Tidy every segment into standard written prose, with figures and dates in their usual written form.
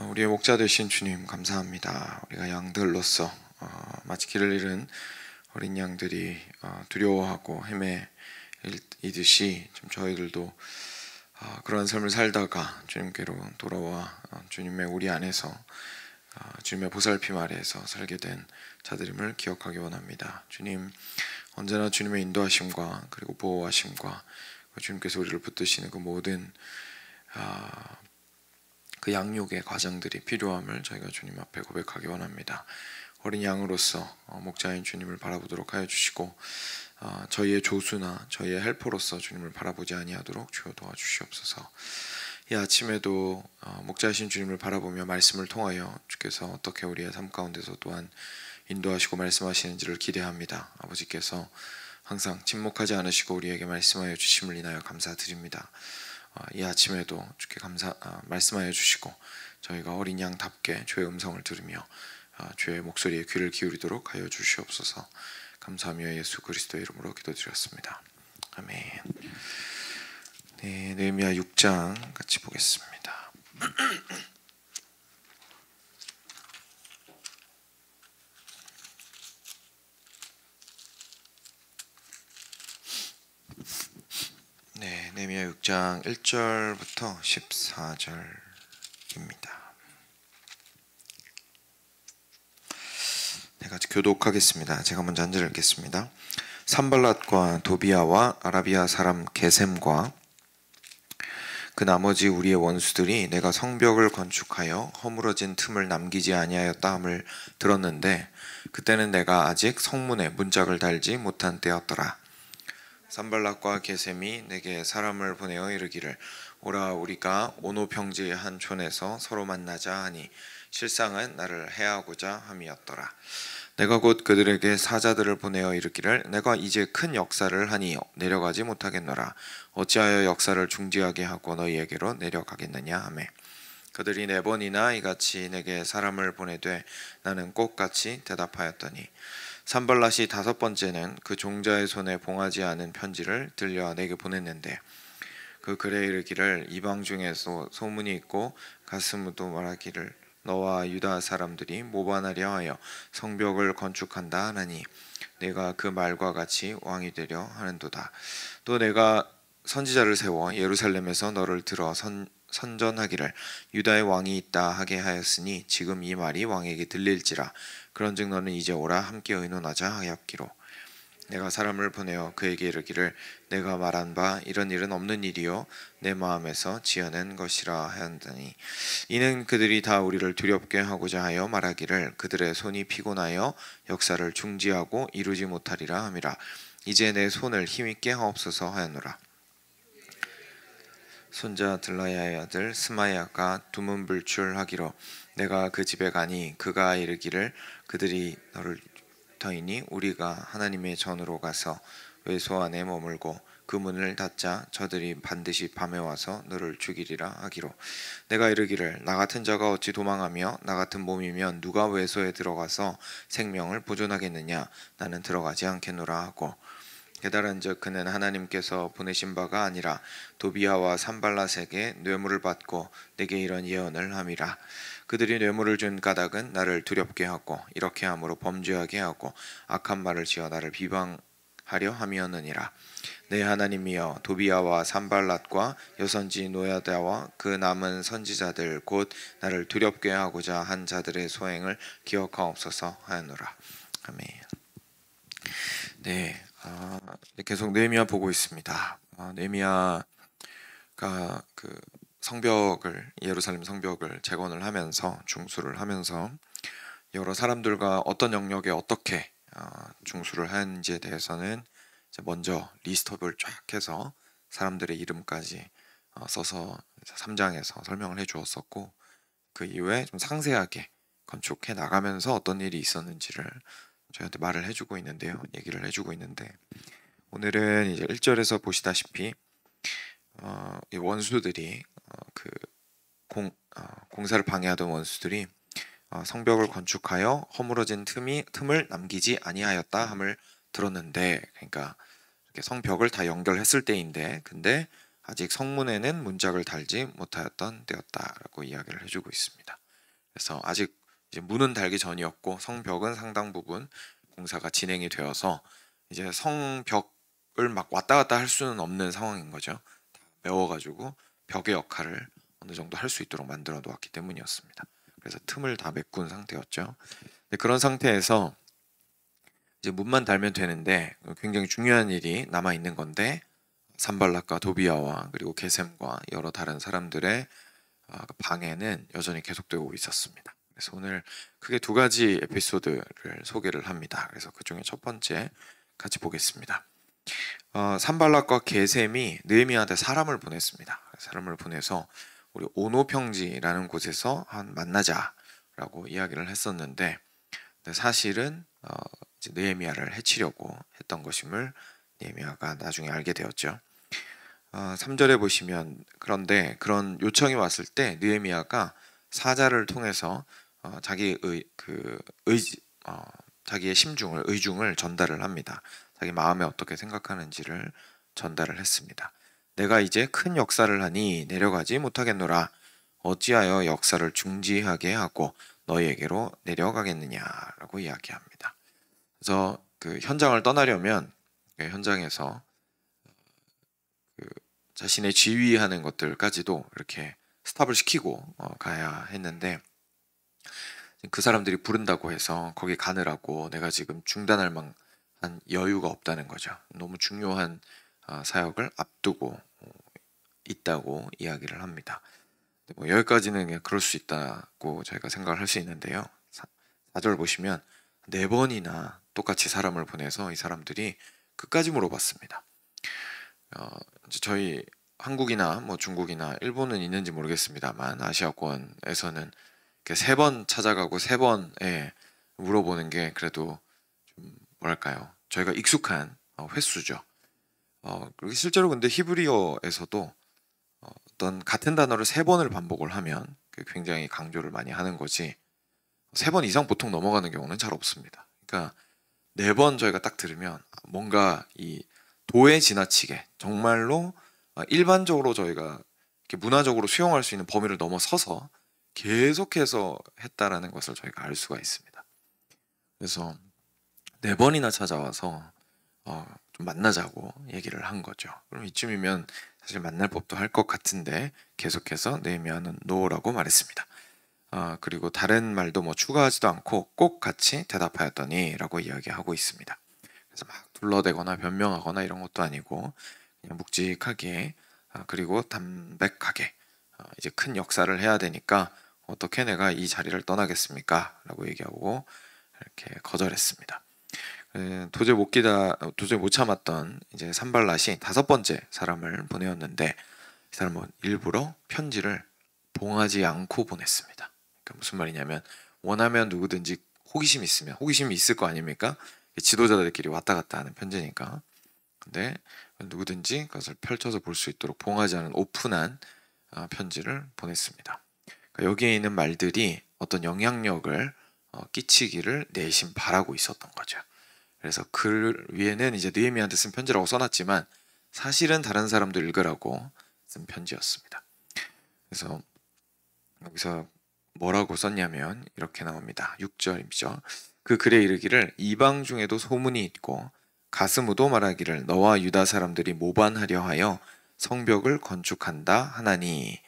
우리의 목자 되신 주님 감사합니다. 우리가 양들로서 마치 길을 잃은 어린 양들이 두려워하고 헤매이듯이 좀 저희들도 그런 삶을 살다가 주님께로 돌아와 주님의 우리 안에서 주님의 보살핌 아래에서 살게 된 자들임을 기억하기 원합니다. 주님, 언제나 주님의 인도하심과 그리고 보호하심과 주님께서 우리를 붙드시는 그 모든 그 양육의 과정들이 필요함을 저희가 주님 앞에 고백하기 원합니다. 어린 양으로서 목자인 주님을 바라보도록 하여 주시고 저희의 조수나 저희의 헬퍼로서 주님을 바라보지 아니하도록 주여 도와주시옵소서. 이 아침에도 목자이신 주님을 바라보며 말씀을 통하여 주께서 어떻게 우리의 삶 가운데서 또한 인도하시고 말씀하시는지를 기대합니다. 아버지께서 항상 침묵하지 않으시고 우리에게 말씀하여 주심을 인하여 감사드립니다. 이 아침에도 주께 말씀하여 주시고 저희가 어린 양답게 주의 음성을 들으며 주의 목소리에 귀를 기울이도록 하여 주시옵소서. 감사하며 예수 그리스도의 이름으로 기도드렸습니다. 아멘. 네, 느헤미야 6장 같이 보겠습니다. 네, 느헤미야 6장 1절부터 14절입니다. 같이 교독하겠습니다. 제가 먼저 한 절 읽겠습니다. 산발랏과 도비아와 아라비아 사람 게셈과 그 나머지 우리의 원수들이 내가 성벽을 건축하여 허물어진 틈을 남기지 아니하였다 함을 들었는데 그때는 내가 아직 성문에 문짝을 달지 못한 때였더라. 산발랏과 게셈이 내게 사람을 보내어 이르기를 오라 우리가 오노 평지의 한 촌에서 서로 만나자 하니 실상은 나를 해하고자 함이었더라. 내가 곧 그들에게 사자들을 보내어 이르기를 내가 이제 큰 역사를 하니 내려가지 못하겠노라. 어찌하여 역사를 중지하게 하고 너희에게로 내려가겠느냐 하매 그들이 4번이나 이같이 내게 사람을 보내되 나는 꼭같이 대답하였더니 산발랏이 5번째는 그 종자의 손에 봉하지 않은 편지를 들려 내게 보냈는데 그 글에 이르기를 이방 중에서 소문이 있고 가스무도 말하기를 너와 유다 사람들이 모반하려 하여 성벽을 건축한다 하나니 내가 그 말과 같이 왕이 되려 하는도다. 또 내가 선지자를 세워 예루살렘에서 너를 들어 선전하기를 유다의 왕이 있다 하게 하였으니 지금 이 말이 왕에게 들릴지라. 그런즉 너는 이제 오라 함께 의논하자 하였기로 내가 사람을 보내어 그에게 이르기를 내가 말한 바 이런 일은 없는 일이요 내 마음에서 지어낸 것이라 하였더니 이는 그들이 다 우리를 두렵게 하고자 하여 말하기를 그들의 손이 피곤하여 역사를 중지하고 이루지 못하리라 함이라. 이제 내 손을 힘있게 하옵소서 하였노라. 손자 들라야의 아들 스마야가 두문불출하기로 내가 그 집에 가니 그가 이르기를 그들이 너를 터이니 우리가 하나님의 전으로 가서 외소 안에 머물고 그 문을 닫자 저들이 반드시 밤에 와서 너를 죽이리라 하기로 내가 이르기를 나 같은 자가 어찌 도망하며 나 같은 몸이면 누가 외소에 들어가서 생명을 보존하겠느냐 나는 들어가지 않겠노라 하고 깨달은즉 그는 하나님께서 보내신 바가 아니라 도비아와 산발랏에게 뇌물을 받고 내게 이런 예언을 함이라. 그들이 뇌물을 준 까닭은 나를 두렵게 하고 이렇게 함으로 범죄하게 하고 악한 말을 지어 나를 비방하려 함이었느니라. 내 하나님이여 도비아와 산발랏과 여선지 노야다와 그 남은 선지자들 곧 나를 두렵게 하고자 한 자들의 소행을 기억하옵소서 하였노라. 아멘. 네, 계속 느헤미야 보고 있습니다. 느헤미야가 그 성벽을 예루살렘 성벽을 재건을 하면서 중수를 하면서 여러 사람들과 어떤 영역에 어떻게 중수를 하는지에 대해서는 이제 먼저 리스트업을 쫙 해서 사람들의 이름까지 써서 3장에서 설명을 해주었었고 그 이후에 좀 상세하게 건축해 나가면서 어떤 일이 있었는지를 저희한테 말을 해주고 있는데요. 얘기를 해주고 있는데 오늘은 이제 1절에서 보시다시피 이 원수들이 공사를 방해하던 원수들이 성벽을 건축하여 허물어진 틈을 남기지 아니하였다 함을 들었는데 그러니까 이렇게 성벽을 다 연결했을 때인데 근데 아직 성문에는 문짝을 달지 못하였던 때였다라고 이야기를 해주고 있습니다. 그래서 아직 이제 문은 달기 전이었고 성벽은 상당 부분 공사가 진행이 되어서 이제 성벽을 막 왔다 갔다 할 수는 없는 상황인 거죠. 다 메워가지고 벽의 역할을 어느 정도 할 수 있도록 만들어 놓았기 때문이었습니다. 그래서 틈을 다 메꾼 상태였죠. 근데 그런 상태에서 이제 문만 달면 되는데 굉장히 중요한 일이 남아 있는 건데 산발락과 도비아와 그리고 게셈과 여러 다른 사람들의 그 방해는 여전히 계속되고 있었습니다. 그래서 오늘 크게 두 가지 에피소드를 소개를 합니다. 그래서 그 중에 첫 번째 같이 보겠습니다. 산발락과 게셈이 느헤미야한테 사람을 보냈습니다. 사람을 보내서 우리 오노평지라는 곳에서 만나자라고 이야기를 했었는데 사실은 이제 느헤미야를 해치려고 했던 것임을 느헤미야가 나중에 알게 되었죠. 3절에 보시면 그런데 그런 요청이 왔을 때 느헤미야가 사자를 통해서 자기의 심중을 의중을 전달을 합니다. 자기 마음에 어떻게 생각하는지를 전달을 했습니다. 내가 이제 큰 역사를 하니 내려가지 못하겠노라. 어찌하여 역사를 중지하게 하고 너희에게로 내려가겠느냐라고 이야기합니다. 그래서 그 현장을 떠나려면 현장에서 자신의 지휘하는 것들까지도 이렇게 스탑을 시키고 가야 했는데 그 사람들이 부른다고 해서 거기 가느라고 내가 지금 중단할 만한 여유가 없다는 거죠. 너무 중요한 사역을 앞두고 있다고 이야기를 합니다. 뭐 여기까지는 그냥 그럴 수 있다고 저희가 생각을 할 수 있는데요. 4절 보시면 4번이나 똑같이 사람을 보내서 이 사람들이 끝까지 물어봤습니다. 이제 저희 한국이나 뭐 중국이나 일본은 있는지 모르겠습니다만 아시아권에서는 3번 찾아가고 3번에 물어보는 게 그래도 좀 뭐랄까요, 저희가 익숙한 횟수죠. 그리고 실제로 근데 히브리어에서도 어떤 같은 단어를 3번을 반복을 하면 굉장히 강조를 많이 하는 거지 3번 이상 보통 넘어가는 경우는 잘 없습니다. 그러니까 4번 저희가 딱 들으면 뭔가 이 도에 지나치게 정말로 일반적으로 저희가 이렇게 문화적으로 수용할 수 있는 범위를 넘어서서 계속해서 했다라는 것을 저희가 알 수가 있습니다. 그래서 4번이나 찾아와서 좀 만나자고 얘기를 한 거죠. 그럼 이쯤이면 사실 만날 법도 할 것 같은데 계속해서 느헤미야는 노라고 말했습니다. 그리고 다른 말도 뭐 추가하지도 않고 꼭 같이 대답하였더니 라고 이야기하고 있습니다. 그래서 막 둘러대거나 변명하거나 이런 것도 아니고 그냥 묵직하게 그리고 담백하게 이제 큰 역사를 해야 되니까 어떻게 내가 이 자리를 떠나겠습니까? 라고 얘기하고 이렇게 거절했습니다. 도저히 못 참았던 이제 산발랏이 5번째 사람을 보내었는데 이 사람은 일부러 편지를 봉하지 않고 보냈습니다. 그러니까 무슨 말이냐면 원하면 누구든지 호기심이 있을 거 아닙니까? 지도자들끼리 왔다 갔다 하는 편지니까. 근데 누구든지 그것을 펼쳐서 볼 수 있도록 봉하지 않은 오픈한 편지를 보냈습니다. 그러니까 여기에 있는 말들이 어떤 영향력을 끼치기를 내심 바라고 있었던 거죠. 그래서 글 위에는 이제 느헤미야한테 쓴 편지라고 써놨지만 사실은 다른 사람도 읽으라고 쓴 편지였습니다. 그래서 여기서 뭐라고 썼냐면 이렇게 나옵니다. 6절이죠. 그 글에 이르기를 이방 중에도 소문이 있고 가스무도 말하기를 너와 유다 사람들이 모반하려 하여 성벽을 건축한다 하나니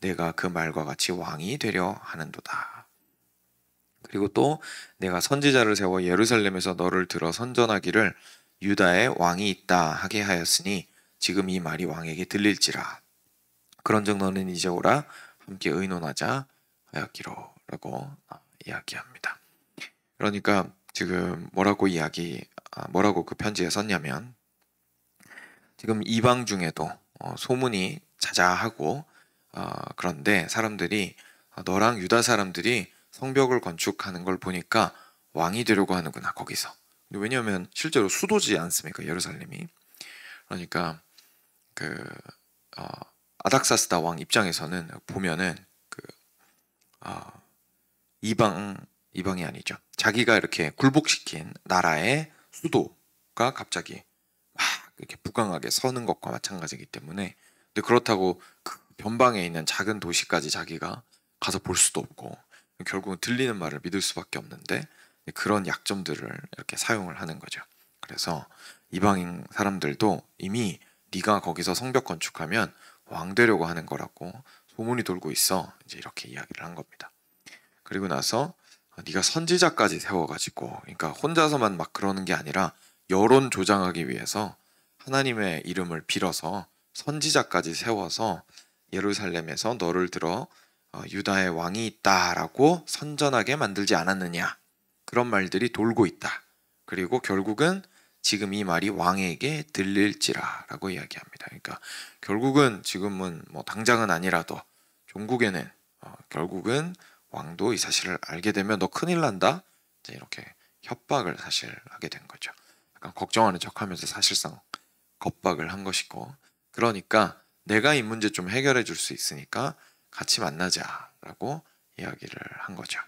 내가 그 말과 같이 왕이 되려 하는도다. 그리고 또 내가 선지자를 세워 예루살렘에서 너를 들어 선전하기를 유다에 왕이 있다 하게 하였으니 지금 이 말이 왕에게 들릴지라. 그런즉 너는 이제 오라 함께 의논하자 하였기로 라고 이야기합니다. 그러니까 지금 뭐라고 그 편지에 썼냐면 지금 이방 중에도 소문이 자자하고 그런데 사람들이 너랑 유다 사람들이 성벽을 건축하는 걸 보니까 왕이 되려고 하는구나 거기서. 왜냐하면 실제로 수도지 않습니까 예루살렘이. 그러니까 아닥사스다 왕 입장에서는 보면은 이방이 아니죠. 자기가 이렇게 굴복시킨 나라의 수도가 갑자기 막 이렇게 부강하게 서는 것과 마찬가지이기 때문에 근데 그렇다고 그 변방에 있는 작은 도시까지 자기가 가서 볼 수도 없고 결국은 들리는 말을 믿을 수밖에 없는데 그런 약점들을 이렇게 사용을 하는 거죠. 그래서 이방인 사람들도 이미 네가 거기서 성벽 건축하면 왕 되려고 하는 거라고 소문이 돌고 있어. 이제 이렇게 이야기를 한 겁니다. 그리고 나서 네가 선지자까지 세워가지고, 그러니까 혼자서만 막 그러는 게 아니라 여론 조장하기 위해서 하나님의 이름을 빌어서 선지자까지 세워서 예루살렘에서 너를 들어 유다의 왕이 있다라고 선전하게 만들지 않았느냐. 그런 말들이 돌고 있다. 그리고 결국은 지금 이 말이 왕에게 들릴지라라고 이야기합니다. 그러니까 결국은 지금은 뭐 당장은 아니라도 종국에는 결국은 왕도 이 사실을 알게 되면 너 큰일 난다. 이제 이렇게 협박을 사실 하게 된 거죠. 약간 걱정하는 척하면서 사실상 겁박을 한 것이고, 그러니까 내가 이 문제 좀 해결해 줄 수 있으니까 같이 만나자라고 이야기를 한 거죠.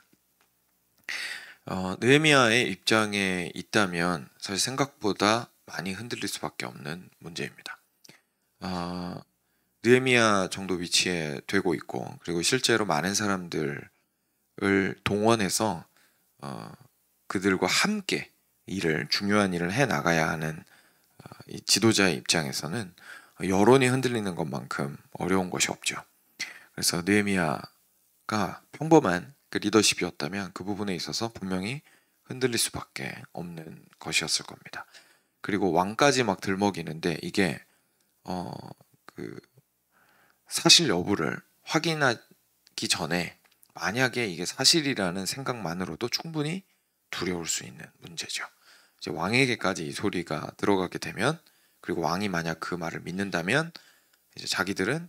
느헤미야의 입장에 있다면 사실 생각보다 많이 흔들릴 수밖에 없는 문제입니다. 느헤미야 정도 위치에 되고 있고, 그리고 실제로 많은 사람들을 동원해서 그들과 함께 중요한 일을 해 나가야 하는 이 지도자의 입장에서는 여론이 흔들리는 것만큼 어려운 것이 없죠. 그래서 느헤미야가 평범한 그 리더십이었다면 그 부분에 있어서 분명히 흔들릴 수밖에 없는 것이었을 겁니다. 그리고 왕까지 막 들먹이는데 이게 그 사실 여부를 확인하기 전에 만약에 이게 사실이라는 생각만으로도 충분히 두려울 수 있는 문제죠. 이제 왕에게까지 이 소리가 들어가게 되면, 그리고 왕이 만약 그 말을 믿는다면 이제 자기들은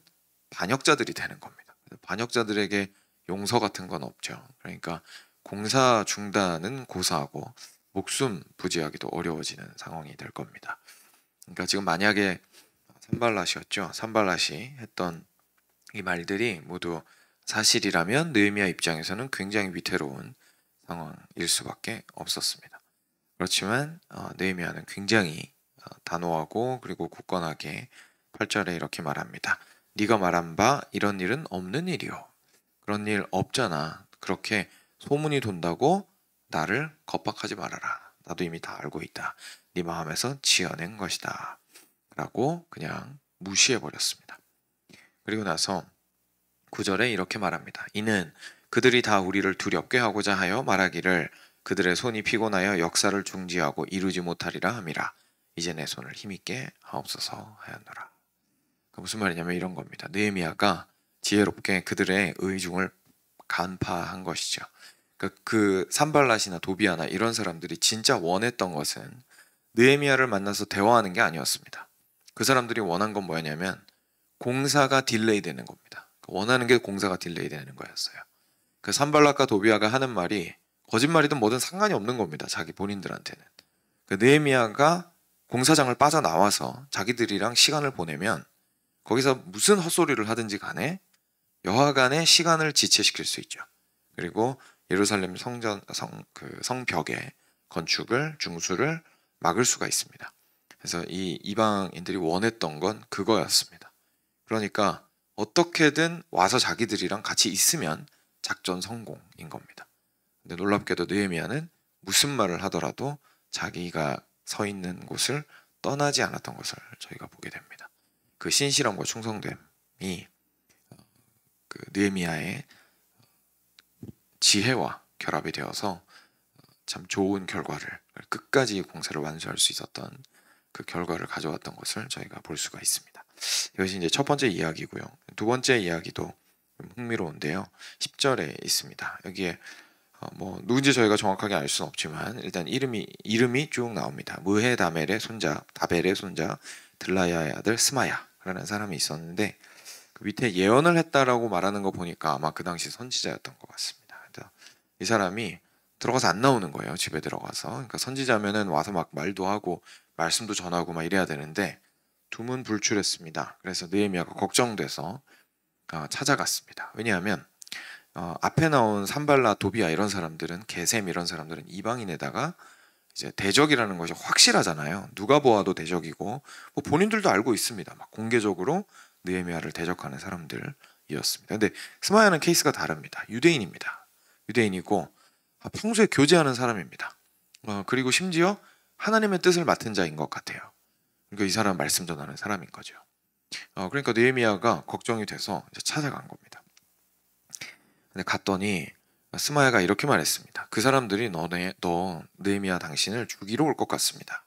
반역자들이 되는 겁니다. 반역자들에게 용서 같은 건 없죠. 그러니까 공사 중단은 고사하고 목숨 부지하기도 어려워지는 상황이 될 겁니다. 그러니까 지금 만약에 산발랏이었죠. 산발랏이 했던 이 말들이 모두 사실이라면 느헤미야 입장에서는 굉장히 위태로운 상황일 수밖에 없었습니다. 그렇지만 느헤미야는 굉장히 단호하고 그리고 굳건하게 8절에 이렇게 말합니다. 네가 말한 바 이런 일은 없는 일이요. 그런 일 없잖아. 그렇게 소문이 돈다고 나를 겁박하지 말아라. 나도 이미 다 알고 있다. 네 마음에서 지어낸 것이다. 라고 그냥 무시해버렸습니다. 그리고 나서 9절에 이렇게 말합니다. 이는 그들이 다 우리를 두렵게 하고자 하여 말하기를 그들의 손이 피곤하여 역사를 중지하고 이루지 못하리라 함이라. 이제 내 손을 힘있게 하옵소서 하였노라. 무슨 말이냐면 이런 겁니다. 느헤미야가 지혜롭게 그들의 의중을 간파한 것이죠. 그 산발랏이나 도비아나 이런 사람들이 진짜 원했던 것은 느헤미야를 만나서 대화하는 게 아니었습니다. 그 사람들이 원한 건 뭐였냐면 공사가 딜레이 되는 겁니다. 원하는 게 공사가 딜레이 되는 거였어요. 그 산발랏과 도비아가 하는 말이 거짓말이든 뭐든 상관이 없는 겁니다. 자기 본인들한테는. 그 느헤미야가 공사장을 빠져나와서 자기들이랑 시간을 보내면 거기서 무슨 헛소리를 하든지 간에 여하간의 시간을 지체시킬 수 있죠. 그리고 예루살렘 성벽의 건축을 중수를 막을 수가 있습니다. 그래서 이 이방인들이 원했던 건 그거였습니다. 그러니까 어떻게든 와서 자기들이랑 같이 있으면 작전 성공인 겁니다. 근데 놀랍게도 느헤미야는 무슨 말을 하더라도 자기가 서 있는 곳을 떠나지 않았던 것을 저희가 보게 됩니다. 그 신실함과 충성됨이 그 느헤미야의 지혜와 결합이 되어서 참 좋은 결과를, 끝까지 공사를 완수할 수 있었던 그 결과를 가져왔던 것을 저희가 볼 수가 있습니다. 이것이 이제 첫 번째 이야기고요. 두 번째 이야기도 흥미로운데요. 10절에 있습니다. 여기에 뭐 누군지 저희가 정확하게 알 수는 없지만 일단 이름이 쭉 나옵니다. 무헤다벨의 손자 들라야의 아들 스마야라는 사람이 있었는데 그 밑에 예언을 했다라고 말하는 거 보니까 아마 그 당시 선지자였던 것 같습니다. 이 사람이 들어가서 안 나오는 거예요. 집에 들어가서. 그러니까 선지자면은 와서 막 말도 하고 말씀도 전하고 막 이래야 되는데 두문불출했습니다. 그래서 느헤미야가 걱정돼서 찾아갔습니다. 왜냐하면 앞에 나온 산발랏, 도비아 이런 사람들은, 게셈 이런 사람들은 이방인에다가 이제 대적이라는 것이 확실하잖아요. 누가 보아도 대적이고 뭐 본인들도 알고 있습니다. 막 공개적으로 느헤미야를 대적하는 사람들이었습니다. 근데 스마야는 케이스가 다릅니다. 유대인입니다. 유대인이고 평소에 교제하는 사람입니다. 그리고 심지어 하나님의 뜻을 맡은 자인 것 같아요. 그러니까 이 사람 말씀 전하는 사람인 거죠. 그러니까 느헤미야가 걱정이 돼서 이제 찾아간 겁니다. 근데 갔더니 스마야가 이렇게 말했습니다. 그 사람들이 너 느헤미야 당신을 죽이러 올 것 같습니다.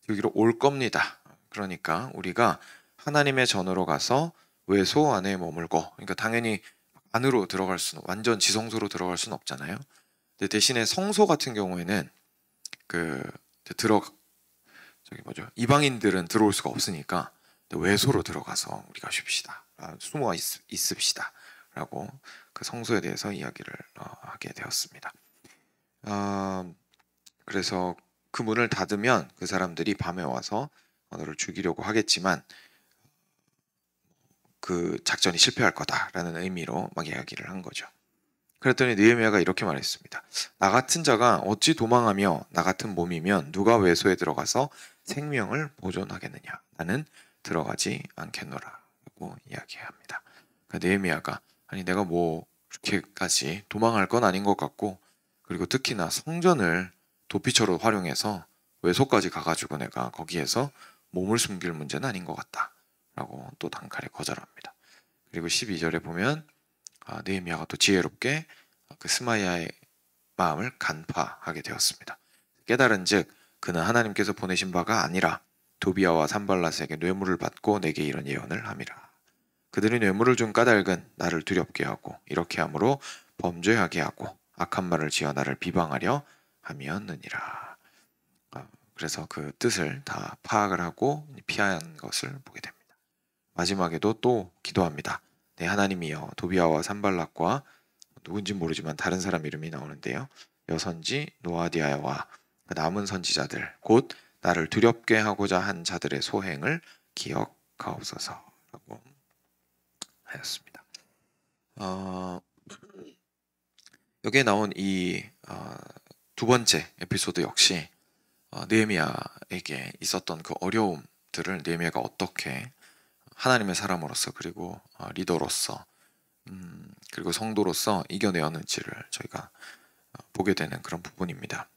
죽이러 올 겁니다. 그러니까 우리가 하나님의 전으로 가서 외소 안에 머물고, 그러니까 당연히 안으로 들어갈 수는, 완전 지성소로 들어갈 수는 없잖아요. 근데 대신에 성소 같은 경우에는 이방인들은 들어올 수가 없으니까 외소로 들어가서 우리가 쉽시다, 숨어 있읍시다 라고 그 성소에 대해서 이야기를 하게 되었습니다. 그래서 그 문을 닫으면 그 사람들이 밤에 와서 너를 죽이려고 하겠지만 그 작전이 실패할 거다라는 의미로 막 이야기를 한 거죠. 그랬더니 느헤미야가 이렇게 말했습니다. 나 같은 자가 어찌 도망하며 나 같은 몸이면 누가 외소에 들어가서 생명을 보존하겠느냐. 나는 들어가지 않겠노라 라고 이야기합니다. 그러니까 느헤미야가 아니 내가 뭐 그렇게까지 도망할 건 아닌 것 같고, 그리고 특히나 성전을 도피처로 활용해서 외소까지 가가지고 내가 거기에서 몸을 숨길 문제는 아닌 것 같다 라고 또 단칼에 거절합니다. 그리고 12절에 보면 느헤미야가 또 지혜롭게 그 스마야의 마음을 간파하게 되었습니다. 깨달은즉 그는 하나님께서 보내신 바가 아니라 도비아와 산발랏에게 뇌물을 받고 내게 이런 예언을 함이라. 그들이 뇌물을 준 까닭은 나를 두렵게 하고 이렇게 함으로 범죄하게 하고 악한 말을 지어 나를 비방하려 함이었느니라. 그래서 그 뜻을 다 파악을 하고 피한 것을 보게 됩니다. 마지막에도 또 기도합니다. 네, 하나님이여 도비아와 산발락과 누군지 모르지만 다른 사람 이름이 나오는데요. 여선지 노아디아와 남은 선지자들 곧 나를 두렵게 하고자 한 자들의 소행을 기억하옵소서라고 하였습니다. 여기에 나온 이 두 번째 에피소드 역시 느헤미야에게 있었던 그 어려움들을 느헤미야가 어떻게 하나님의 사람으로서 그리고 리더로서 그리고 성도로서 이겨내었는지를 저희가 보게 되는 그런 부분입니다.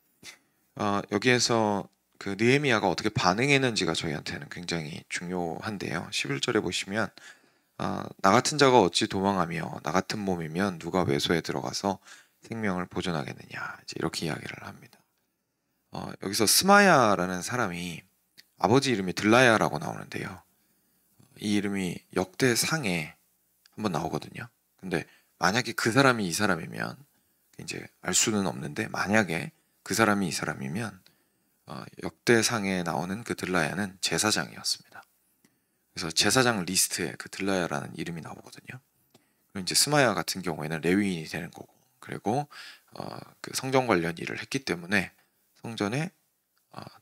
여기에서 그 느헤미야가 어떻게 반응했는지가 저희한테는 굉장히 중요한데요. 11절에 보시면 나 같은 자가 어찌 도망하며 나 같은 몸이면 누가 외소에 들어가서 생명을 보존하겠느냐, 이제 이렇게 이야기를 합니다. 여기서 스마야라는 사람이 아버지 이름이 들라야라고 나오는데요. 이 이름이 역대상에 한번 나오거든요. 근데 만약에 그 사람이 이 사람이면 이제 알 수는 없는데, 만약에 그 사람이 이 사람이면 역대상에 나오는 그 들라야는 제사장이었습니다. 그래서 제사장 리스트에 그 들라야라는 이름이 나오거든요. 그리고 이제 스마야 같은 경우에는 레위인이 되는 거고, 그리고 그 성전 관련 일을 했기 때문에 성전에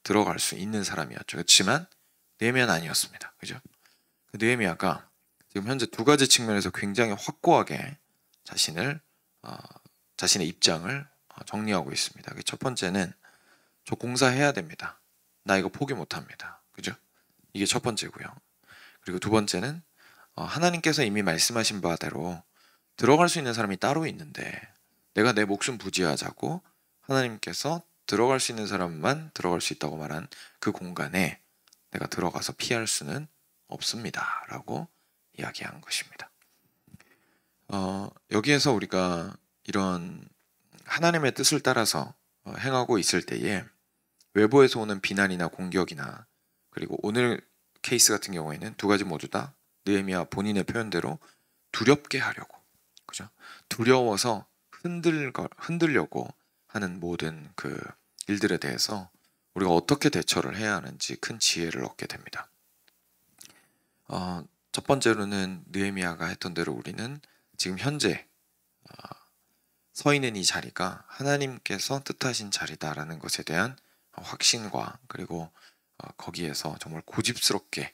들어갈 수 있는 사람이었죠. 그렇지만 느헤미야는 아니었습니다. 그죠? 그 느헤미야가 지금 현재 두 가지 측면에서 굉장히 확고하게 자신의 입장을 정리하고 있습니다. 첫 번째는 저 공사해야 됩니다. 나 이거 포기 못합니다. 그죠? 이게 첫 번째고요. 그리고 두 번째는 하나님께서 이미 말씀하신 바대로 들어갈 수 있는 사람이 따로 있는데 내가 내 목숨 부지하자고 하나님께서 들어갈 수 있는 사람만 들어갈 수 있다고 말한 그 공간에 내가 들어가서 피할 수는 없습니다 라고 이야기한 것입니다. 여기에서 우리가 이런 하나님의 뜻을 따라서 행하고 있을 때에 외부에서 오는 비난이나 공격이나, 그리고 오늘 케이스 같은 경우에는 두 가지 모두 다 느헤미야 본인의 표현대로 두렵게 하려고, 그죠? 두려워서 흔들려고 하는 모든 그 일들에 대해서 우리가 어떻게 대처를 해야 하는지 큰 지혜를 얻게 됩니다. 첫 번째로는 느헤미야가 했던 대로 우리는 지금 현재 서 있는 이 자리가 하나님께서 뜻하신 자리다라는 것에 대한 확신과, 그리고 거기에서 정말 고집스럽게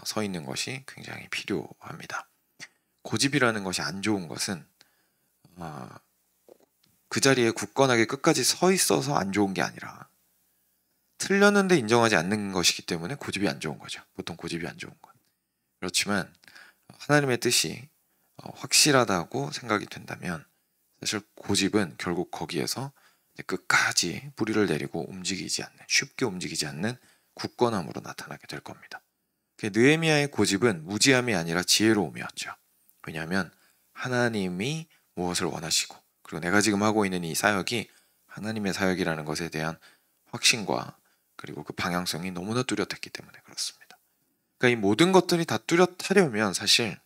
서 있는 것이 굉장히 필요합니다. 고집이라는 것이 안 좋은 것은 그 자리에 굳건하게 끝까지 서 있어서 안 좋은 게 아니라 틀렸는데 인정하지 않는 것이기 때문에 고집이 안 좋은 거죠. 보통 고집이 안 좋은 건. 그렇지만 하나님의 뜻이 확실하다고 생각이 된다면 사실 고집은 결국 거기에서 끝까지 뿌리를 내리고 움직이지 않는, 쉽게 움직이지 않는 굳건함으로 나타나게 될 겁니다. 느헤미야의 고집은 무지함이 아니라 지혜로움이었죠. 왜냐하면 하나님이 무엇을 원하시고, 그리고 내가 지금 하고 있는 이 사역이 하나님의 사역이라는 것에 대한 확신과 그리고 그 방향성이 너무나 뚜렷했기 때문에 그렇습니다. 그러니까 이 모든 것들이 다 뚜렷하려면 사실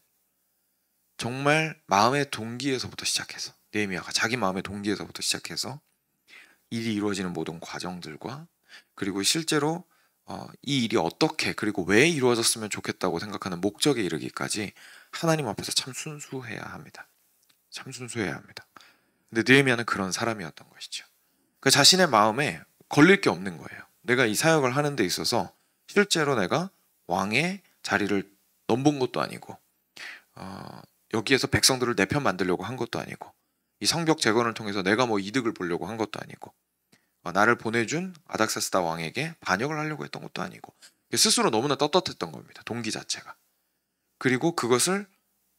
정말 마음의 동기에서부터 시작해서, 느헤미야가 자기 마음의 동기에서부터 시작해서 일이 이루어지는 모든 과정들과, 그리고 실제로 이 일이 어떻게 그리고 왜 이루어졌으면 좋겠다고 생각하는 목적에 이르기까지 하나님 앞에서 참 순수해야 합니다. 참 순수해야 합니다. 근데 느헤미야는 그런 사람이었던 것이죠. 그 자신의 마음에 걸릴 게 없는 거예요. 내가 이 사역을 하는 데 있어서 실제로 내가 왕의 자리를 넘본 것도 아니고, 여기에서 백성들을 내 편 만들려고 한 것도 아니고, 이 성벽 재건을 통해서 내가 뭐 이득을 보려고 한 것도 아니고, 나를 보내준 아닥사스다 왕에게 반역을 하려고 했던 것도 아니고, 스스로 너무나 떳떳했던 겁니다. 동기 자체가. 그리고 그것을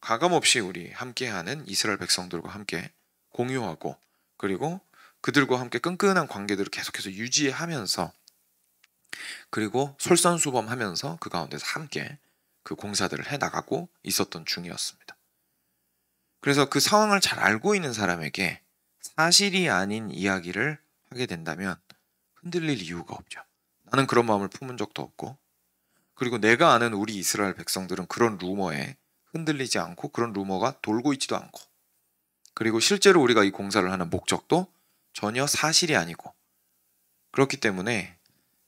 가감없이 우리 함께하는 이스라엘 백성들과 함께 공유하고, 그리고 그들과 함께 끈끈한 관계들을 계속해서 유지하면서, 그리고 솔선수범하면서 그 가운데서 함께 그 공사들을 해나가고 있었던 중이었습니다. 그래서 그 상황을 잘 알고 있는 사람에게 사실이 아닌 이야기를 하게 된다면 흔들릴 이유가 없죠. 나는 그런 마음을 품은 적도 없고, 그리고 내가 아는 우리 이스라엘 백성들은 그런 루머에 흔들리지 않고 그런 루머가 돌고 있지도 않고, 그리고 실제로 우리가 이 공사를 하는 목적도 전혀 사실이 아니고, 그렇기 때문에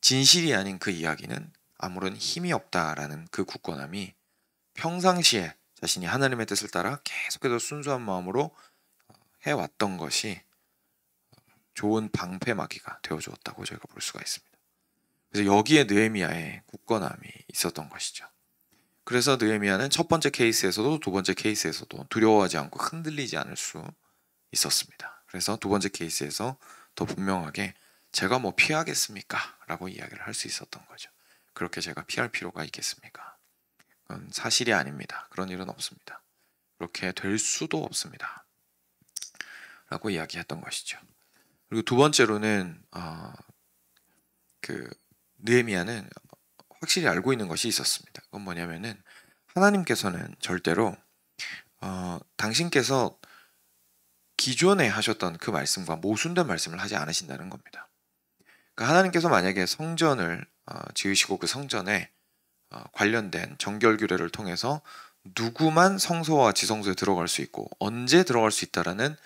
진실이 아닌 그 이야기는 아무런 힘이 없다라는 그 굳건함이 평상시에 자신이 하나님의 뜻을 따라 계속해서 순수한 마음으로 해왔던 것이 좋은 방패막이가 되어주었다고 저희가 볼 수가 있습니다. 그래서 여기에 느헤미야의 굳건함이 있었던 것이죠. 그래서 느헤미야는 첫 번째 케이스에서도 두 번째 케이스에서도 두려워하지 않고 흔들리지 않을 수 있었습니다. 그래서 두 번째 케이스에서 더 분명하게 제가 뭐 피하겠습니까? 라고 이야기를 할 수 있었던 거죠. 그렇게 제가 피할 필요가 있겠습니까? 그건 사실이 아닙니다. 그런 일은 없습니다. 그렇게 될 수도 없습니다. 라고 이야기했던 것이죠. 그리고 두 번째로는 느헤미야는 확실히 알고 있는 것이 있었습니다. 그건 뭐냐면은 하나님께서는 절대로 당신께서 기존에 하셨던 그 말씀과 모순된 말씀을 하지 않으신다는 겁니다. 그러니까 하나님께서 만약에 성전을 지으시고 그 성전에 관련된 정결규례를 통해서 누구만 성소와 지성소에 들어갈 수 있고 언제 들어갈 수 있다라는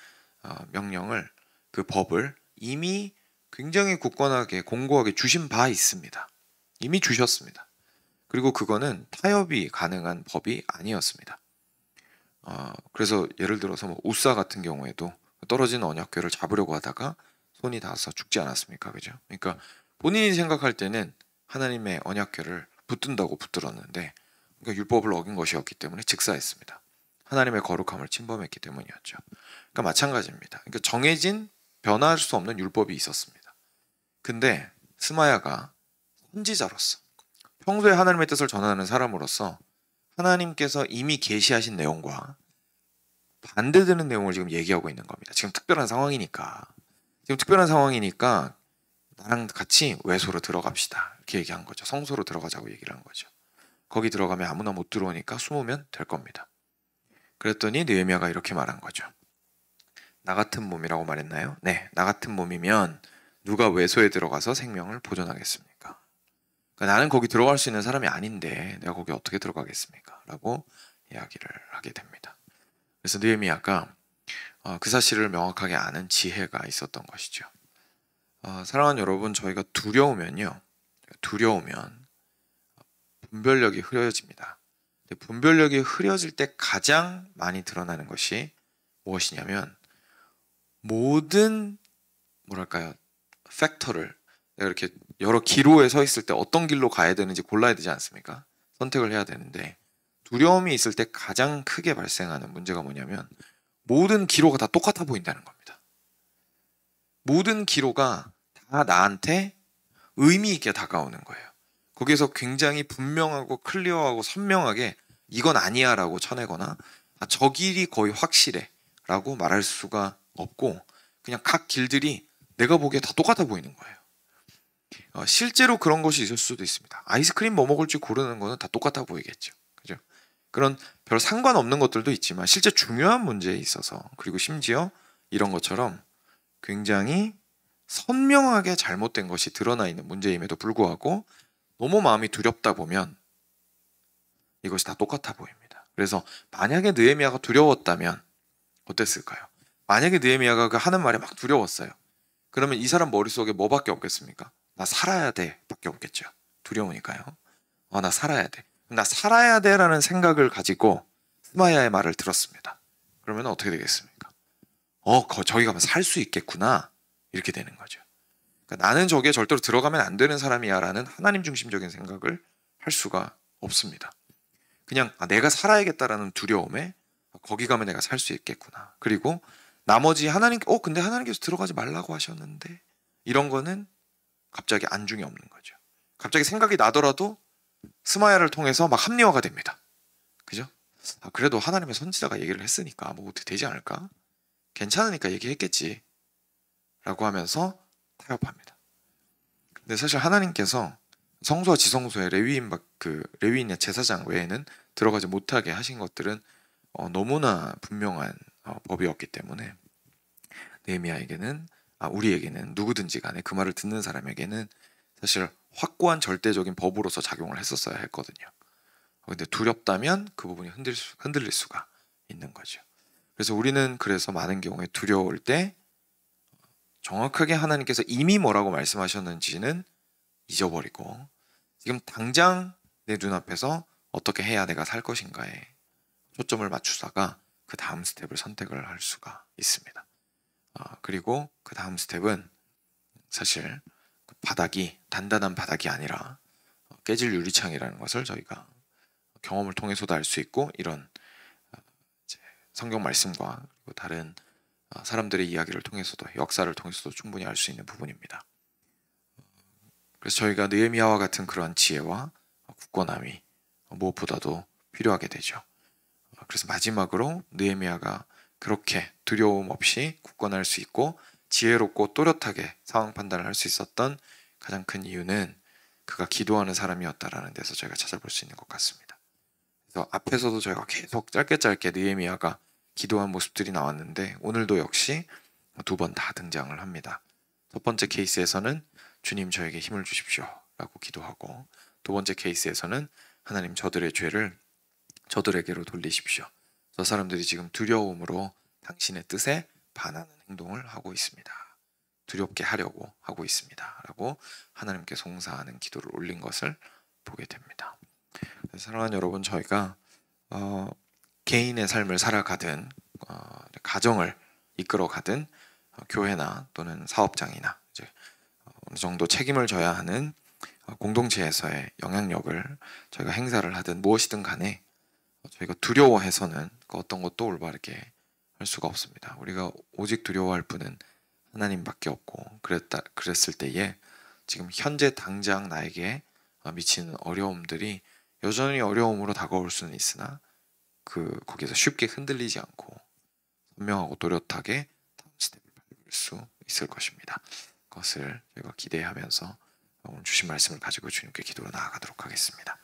명령을, 그 법을 이미 굉장히 굳건하게 공고하게 주신 바 있습니다. 이미 주셨습니다. 그리고 그거는 타협이 가능한 법이 아니었습니다. 그래서 예를 들어서 뭐 우사 같은 경우에도 떨어진 언약궤를 잡으려고 하다가 손이 닿아서 죽지 않았습니까? 그죠? 그러니까 본인이 생각할 때는 하나님의 언약궤를 붙든다고 붙들었는데, 그러니까 율법을 어긴 것이었기 때문에 즉사했습니다. 하나님의 거룩함을 침범했기 때문이었죠. 그러니까 마찬가지입니다. 그러니까 정해진 변화할 수 없는 율법이 있었습니다. 근데 스마야가 선지자로서, 평소에 하나님의 뜻을 전하는 사람으로서 하나님께서 이미 계시하신 내용과 반대되는 내용을 지금 얘기하고 있는 겁니다. 지금 특별한 상황이니까 나랑 같이 외소로 들어갑시다, 이렇게 얘기한 거죠. 성소로 들어가자고 얘기를 한 거죠. 거기 들어가면 아무나 못 들어오니까 숨으면 될 겁니다. 그랬더니 느헤미야가 이렇게 말한 거죠. 나 같은 몸이라고 말했나요? 네, 나 같은 몸이면 누가 외소에 들어가서 생명을 보존하겠습니까? 그러니까 나는 거기 들어갈 수 있는 사람이 아닌데 내가 거기 어떻게 들어가겠습니까? 라고 이야기를 하게 됩니다. 그래서 느헤미야가 그 사실을 명확하게 아는 지혜가 있었던 것이죠. 사랑하는 여러분, 저희가 두려우면 분별력이 흐려집니다. 분별력이 흐려질 때 가장 많이 드러나는 것이 무엇이냐면, 모든 팩터를, 내가 이렇게 여러 기로에 서 있을 때 어떤 길로 가야 되는지 골라야 되지 않습니까? 선택을 해야 되는데, 두려움이 있을 때 가장 크게 발생하는 문제가 뭐냐면 모든 기로가 다 똑같아 보인다는 겁니다. 모든 기로가 다 나한테 의미 있게 다가오는 거예요. 거기에서 굉장히 분명하고 클리어하고 선명하게 이건 아니야 라고 쳐내거나 저 길이 거의 확실해 라고 말할 수가 없고 그냥 각 길들이 내가 보기에 다 똑같아 보이는 거예요. 실제로 그런 것이 있을 수도 있습니다. 아이스크림 뭐 먹을지 고르는 거는 다 똑같아 보이겠죠. 그죠? 그런 별 상관없는 것들도 있지만 실제 중요한 문제에 있어서, 그리고 심지어 이런 것처럼 굉장히 선명하게 잘못된 것이 드러나 있는 문제임에도 불구하고 너무 마음이 두렵다 보면 이것이 다 똑같아 보입니다. 그래서 만약에 느헤미야가 두려웠다면 어땠을까요? 만약에 느헤미야가 그 하는 말이 막 두려웠어요. 그러면 이 사람 머릿속에 뭐밖에 없겠습니까? 나 살아야 돼 밖에 없겠죠. 두려우니까요. 나 살아야 돼. 나 살아야 돼라는 생각을 가지고 스마야의 말을 들었습니다. 그러면 어떻게 되겠습니까? 저기 가면 살 수 있겠구나. 이렇게 되는 거죠. 그러니까 나는 저기에 절대로 들어가면 안 되는 사람이야 라는 하나님 중심적인 생각을 할 수가 없습니다. 그냥 내가 살아야겠다라는 두려움에 거기 가면 내가 살 수 있겠구나. 그리고 나머지 근데 하나님께서 들어가지 말라고 하셨는데, 이런 거는 갑자기 안중에 없는 거죠. 갑자기 생각이 나더라도 스마야를 통해서 막 합리화가 됩니다. 그죠? 그래도 하나님의 선지자가 얘기를 했으니까 뭐 어떻게 되지 않을까? 괜찮으니까 얘기했겠지 라고 하면서 타협합니다. 근데 사실 하나님께서 성소와 지성소에 레위인의 제사장 외에는 들어가지 못하게 하신 것들은 너무나 분명한 법이었기 때문에 느헤미야에게는 우리에게는 누구든지 간에 그 말을 듣는 사람에게는 사실 확고한 절대적인 법으로서 작용을 했었어야 했거든요. 근데 두렵다면 그 부분이 흔들릴 수가 있는 거죠. 그래서 우리는 많은 경우에 두려울 때 정확하게 하나님께서 이미 뭐라고 말씀하셨는지는 잊어버리고 지금 당장 내 눈앞에서 어떻게 해야 내가 살 것인가에 초점을 맞추다가 그 다음 스텝을 선택을 할 수가 있습니다. 그리고 그 다음 스텝은 사실 바닥이 단단한 바닥이 아니라 깨질 유리창이라는 것을 저희가 경험을 통해서도 알 수 있고, 이런 성경 말씀과 그리고 다른 사람들의 이야기를 통해서도, 역사를 통해서도 충분히 알 수 있는 부분입니다. 그래서 저희가 느헤미야와 같은 그러한 지혜와 굳건함이 무엇보다도 필요하게 되죠. 그래서 마지막으로 느헤미야가 그렇게 두려움 없이 굳건할 수 있고 지혜롭고 또렷하게 상황 판단을 할 수 있었던 가장 큰 이유는 그가 기도하는 사람이었다라는 데서 저희가 찾아볼 수 있는 것 같습니다. 그래서 앞에서도 저희가 계속 짧게 느헤미야가 기도한 모습들이 나왔는데, 오늘도 역시 두 번 다 등장을 합니다. 첫 번째 케이스에서는 주님 저에게 힘을 주십시오 라고 기도하고, 두 번째 케이스에서는 하나님 저들의 죄를 저들에게로 돌리십시오. 저 사람들이 지금 두려움으로 당신의 뜻에 반하는 행동을 하고 있습니다. 두렵게 하려고 하고 있습니다 라고 하나님께 송사하는 기도를 올린 것을 보게 됩니다. 사랑하는 여러분, 저희가 개인의 삶을 살아가든 가정을 이끌어가든 교회나 또는 사업장이나 어느 정도 책임을 져야 하는 공동체에서의 영향력을 저희가 행사를 하든 무엇이든 간에 저희가 두려워해서는 어떤 것도 올바르게 할 수가 없습니다. 우리가 오직 두려워할 분은 하나님밖에 없고, 그랬을 때에 지금 현재 당장 나에게 미치는 어려움들이 여전히 어려움으로 다가올 수는 있으나 거기에서 쉽게 흔들리지 않고 선명하고 또렷하게 다음 스텝을 밟을 수 있을 것입니다. 그것을 저희가 기대하면서 오늘 주신 말씀을 가지고 주님께 기도로 나아가도록 하겠습니다.